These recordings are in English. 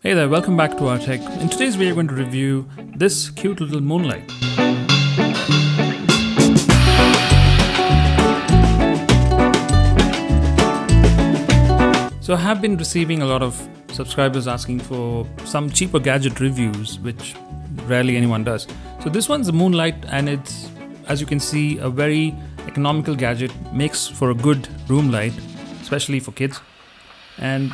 Hey there, welcome back to rTech. In today's video, we're going to review this cute little Moonlight. So I have been receiving a lot of subscribers asking for some cheaper gadget reviews, which rarely anyone does. So this one's the Moonlight, and it's, as you can see, a very economical gadget. Makes for a good room light, especially for kids. And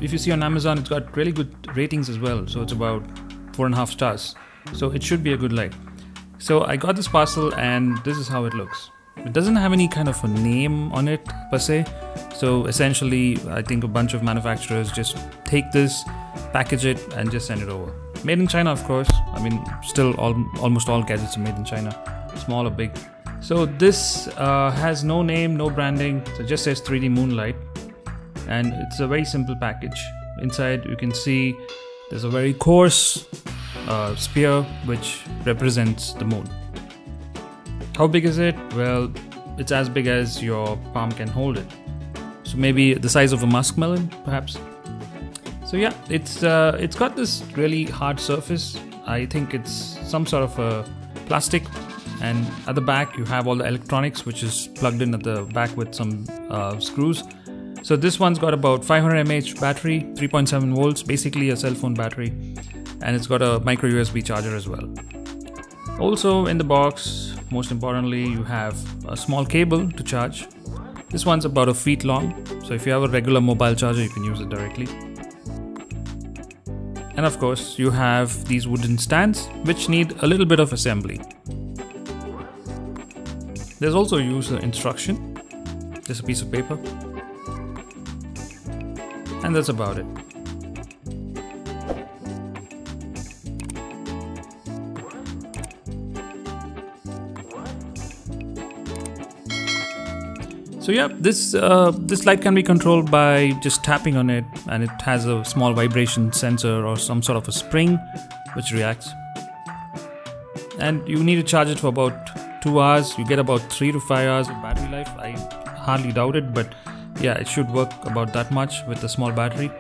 if you see on Amazon, it's got really good ratings as well. So it's about 4.5 stars. So it should be a good light. So I got this parcel and this is how it looks. It doesn't have any kind of a name on it per se. So essentially, I think a bunch of manufacturers just take this, package it and just send it over. Made in China, of course. I mean, still almost all gadgets are made in China, small or big. So this has no name, no branding. So it just says 3D Moonlight. And it's a very simple package. Inside you can see there's a very coarse sphere which represents the moon. How big is it? Well, it's as big as your palm can hold it. So maybe the size of a muskmelon, perhaps. So yeah, it's got this really hard surface. I think it's some sort of a plastic. And at the back you have all the electronics, which is plugged in at the back with some screws. So this one's got about 500 mAh battery, 3.7 volts, basically a cell phone battery, and it's got a micro USB charger as well. Also in the box, most importantly, you have a small cable to charge. This one's about 1 feet long, so if you have a regular mobile charger, you can use it directly. And of course, you have these wooden stands, which need a little bit of assembly. There's also a user instruction, just a piece of paper. And that's about it. So yeah, this light can be controlled by just tapping on it, and it has a small vibration sensor or some sort of a spring which reacts. And you need to charge it for about 2 hours. You get about 3 to 5 hours of battery life. I hardly doubt it, but yeah, it should work about that much with a small battery.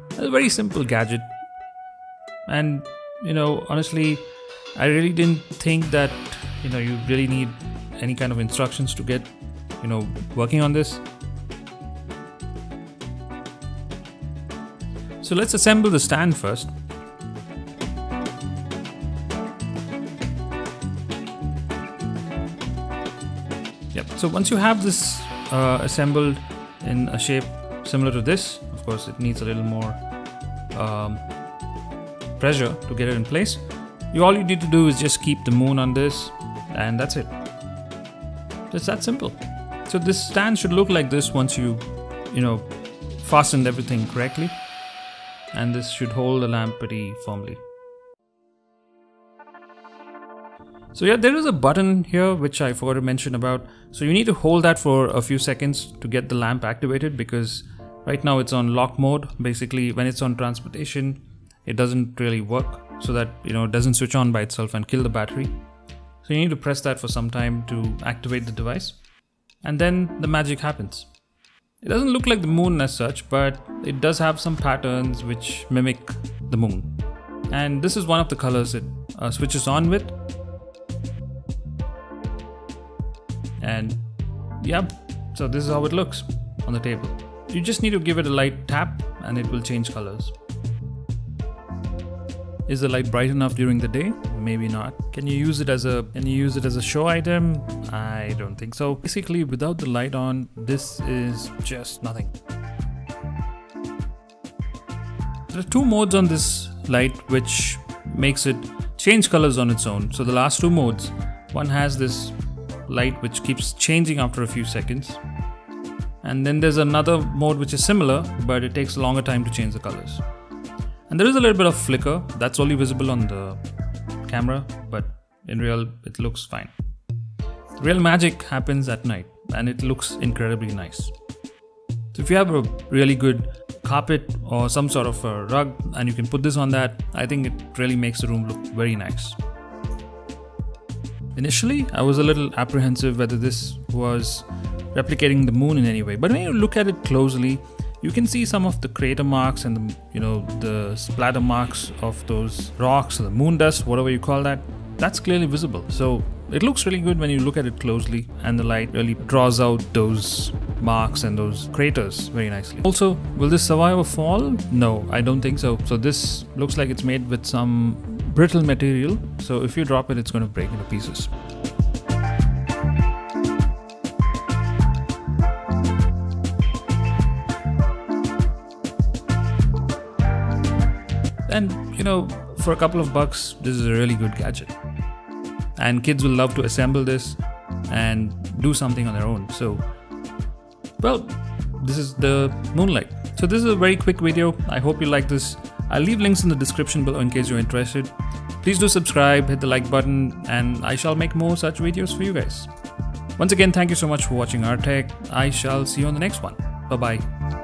It's a very simple gadget. And, honestly, I really didn't think that, you really need any kind of instructions to get, working on this. So let's assemble the stand first. Yep, so once you have this assembled in a shape similar to this, of course it needs a little more pressure to get it in place. All you need to do is just keep the moon on this, and that's it. It's that simple. So this stand should look like this once you fastened everything correctly, and this should hold the lamp pretty firmly. So yeah, there is a button here which I forgot to mention about. So you need to hold that for a few seconds to get the lamp activated, because right now it's on lock mode. Basically, when it's on transportation, it doesn't really work, so that it doesn't switch on by itself and kill the battery. So you need to press that for some time to activate the device, and then the magic happens. It doesn't look like the moon as such, but it does have some patterns which mimic the moon. And this is one of the colors it switches on with. And yeah, so this is how it looks on the table. You just need to give it a light tap and it will change colors. Is the light bright enough during the day? Maybe not. Can you use it as a show item? I don't think so. Basically, without the light on, this is just nothing. There are 2 modes on this light which makes it change colors on its own. So the last 2 modes, one has this light which keeps changing after a few seconds, and then there's another mode which is similar, but it takes a longer time to change the colors. And there is a little bit of flicker that's only visible on the camera, but in real it looks fine. The real magic happens at night, and it looks incredibly nice. So if you have a really good carpet or some sort of a rug and you can put this on that, I think it really makes the room look very nice. Initially, I was a little apprehensive whether this was replicating the moon in any way, but when you look at it closely, you can see some of the crater marks and the splatter marks of those rocks, or the moon dust, whatever you call that. That's clearly visible. So it looks really good when you look at it closely, and the light really draws out those marks and those craters very nicely. Also, will this survive a fall? No, I don't think so. So this looks like it's made with some brittle material. So if you drop it, it's going to break into pieces. And for a couple of bucks, this is a really good gadget. And kids will love to assemble this and do something on their own. So, well, this is the Moonlight. So this is a very quick video. I hope you like this. I'll leave links in the description below in case you're interested. Please do subscribe, hit the like button, and I shall make more such videos for you guys. Once again, thank you so much for watching rTech. I shall see you on the next one. Bye-bye.